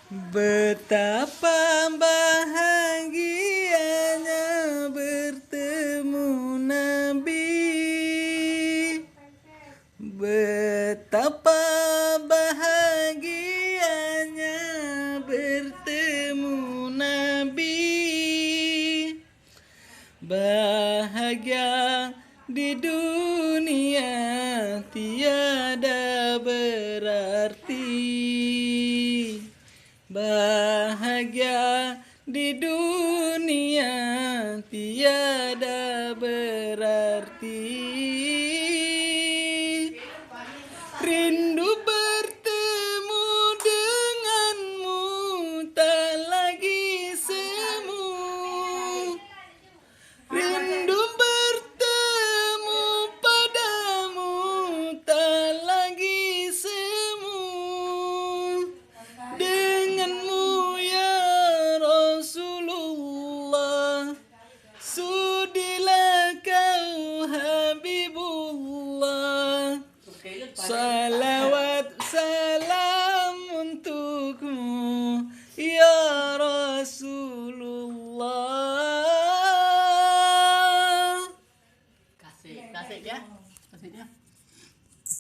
Betapa bahagianya bertemu Nabi. Betapa bahagianya bertemu Nabi. Bahagia di dunia tiada berarti. Bahagia di dunia tiada berarti.